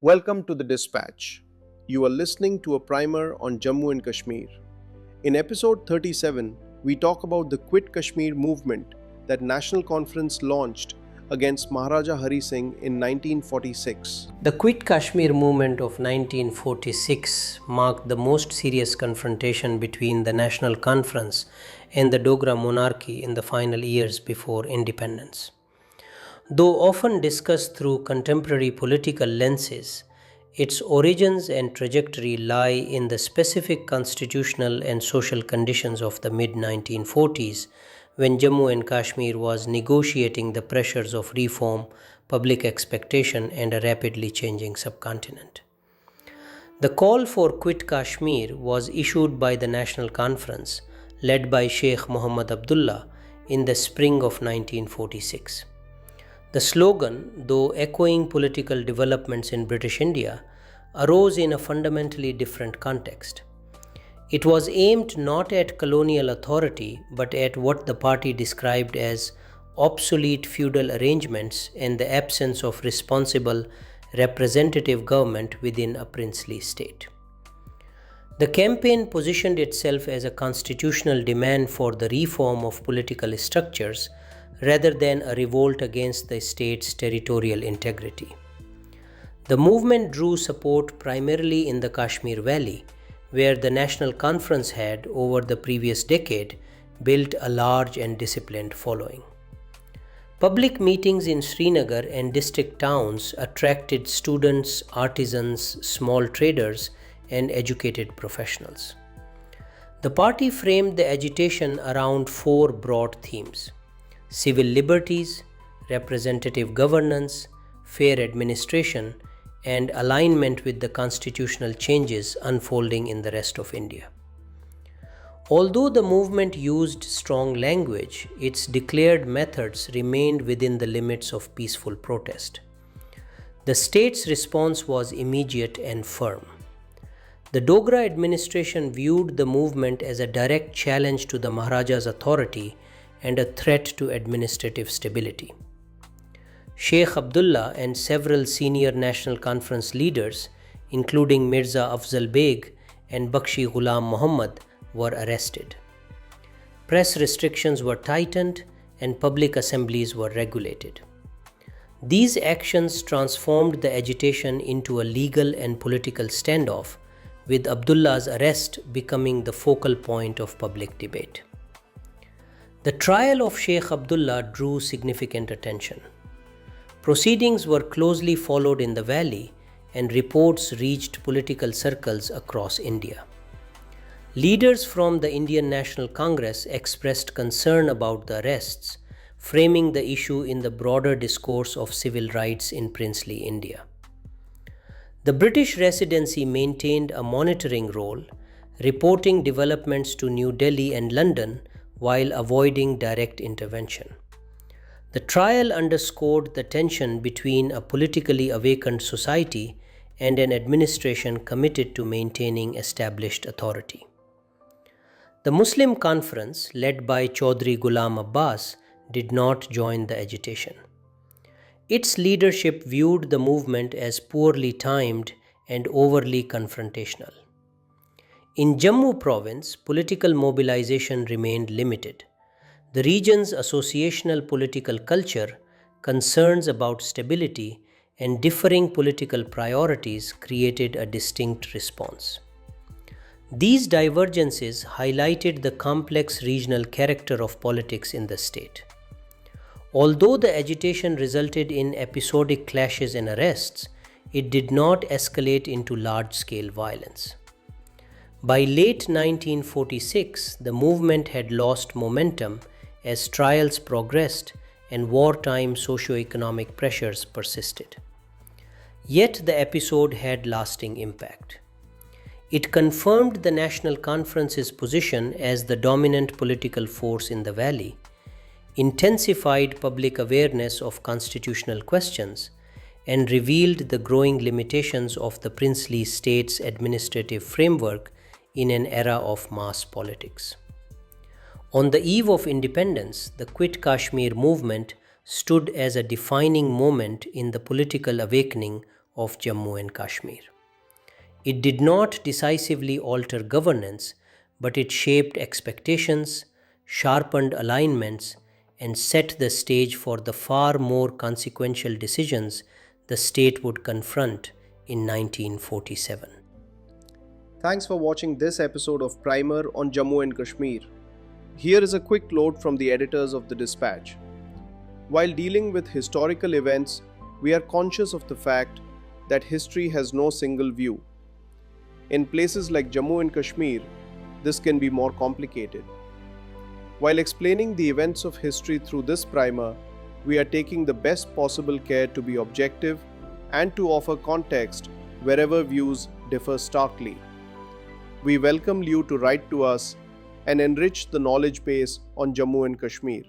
Welcome to the Dispatch. You are listening to a primer on Jammu and Kashmir. In episode 37, we talk about the Quit Kashmir movement that National Conference launched against Maharaja Hari Singh in 1946. The Quit Kashmir movement of 1946 marked the most serious confrontation between the National Conference and the Dogra monarchy in the final years before independence. Though often discussed through contemporary political lenses, its origins and trajectory lie in the specific constitutional and social conditions of the mid 1940s when Jammu and Kashmir was negotiating the pressures of reform, public expectation, and a rapidly changing subcontinent. The call for Quit Kashmir was issued by the National Conference, led by Sheikh Muhammad Abdullah, in the spring of 1946. The slogan, though echoing political developments in British India, arose in a fundamentally different context. It was aimed not at colonial authority but at what the party described as obsolete feudal arrangements and the absence of responsible representative government within a princely state. The campaign positioned itself as a constitutional demand for the reform of political structures rather than a revolt against the state's territorial integrity. The movement drew support primarily in the Kashmir Valley, where the National Conference had, over the previous decade, built a large and disciplined following. Public meetings in Srinagar and district towns attracted students, artisans, small traders, and educated professionals. The party framed the agitation around four broad themes: civil liberties, representative governance, fair administration, and alignment with the constitutional changes unfolding in the rest of India. Although the movement used strong language, its declared methods remained within the limits of peaceful protest. The state's response was immediate and firm. The Dogra administration viewed the movement as a direct challenge to the Maharaja's authority and a threat to administrative stability. Sheikh Abdullah and several senior National Conference leaders, including Mirza Afzal Beg and Bakshi Ghulam Muhammad, were arrested. Press restrictions were tightened and public assemblies were regulated. These actions transformed the agitation into a legal and political standoff, with Abdullah's arrest becoming the focal point of public debate. The trial of Sheikh Abdullah drew significant attention. Proceedings were closely followed in the valley, and reports reached political circles across India. Leaders from the Indian National Congress expressed concern about the arrests, framing the issue in the broader discourse of civil rights in princely India. The British Residency maintained a monitoring role, reporting developments to New Delhi and London while avoiding direct intervention. The trial underscored the tension between a politically awakened society and an administration committed to maintaining established authority. The Muslim Conference, led by Chaudhry Ghulam Abbas, did not join the agitation. Its leadership viewed the movement as poorly timed and overly confrontational. In Jammu province, political mobilization remained limited. The region's associational political culture, concerns about stability, and differing political priorities created a distinct response. These divergences highlighted the complex regional character of politics in the state. Although the agitation resulted in episodic clashes and arrests, it did not escalate into large-scale violence. By late 1946, the movement had lost momentum as trials progressed and wartime socio-economic pressures persisted. Yet the episode had lasting impact. It confirmed the National Conference's position as the dominant political force in the valley, intensified public awareness of constitutional questions, and revealed the growing limitations of the princely state's administrative framework in an era of mass politics. On the eve of independence, the Quit Kashmir movement stood as a defining moment in the political awakening of Jammu and Kashmir. It did not decisively alter governance, but it shaped expectations, sharpened alignments, and set the stage for the far more consequential decisions the state would confront in 1947. Thanks for watching this episode of Primer on Jammu and Kashmir. Here is a quick note from the editors of the Dispatch. While dealing with historical events, we are conscious of the fact that history has no single view. In places like Jammu and Kashmir, this can be more complicated. While explaining the events of history through this primer, we are taking the best possible care to be objective and to offer context wherever views differ starkly. We welcome you to write to us and enrich the knowledge base on Jammu and Kashmir.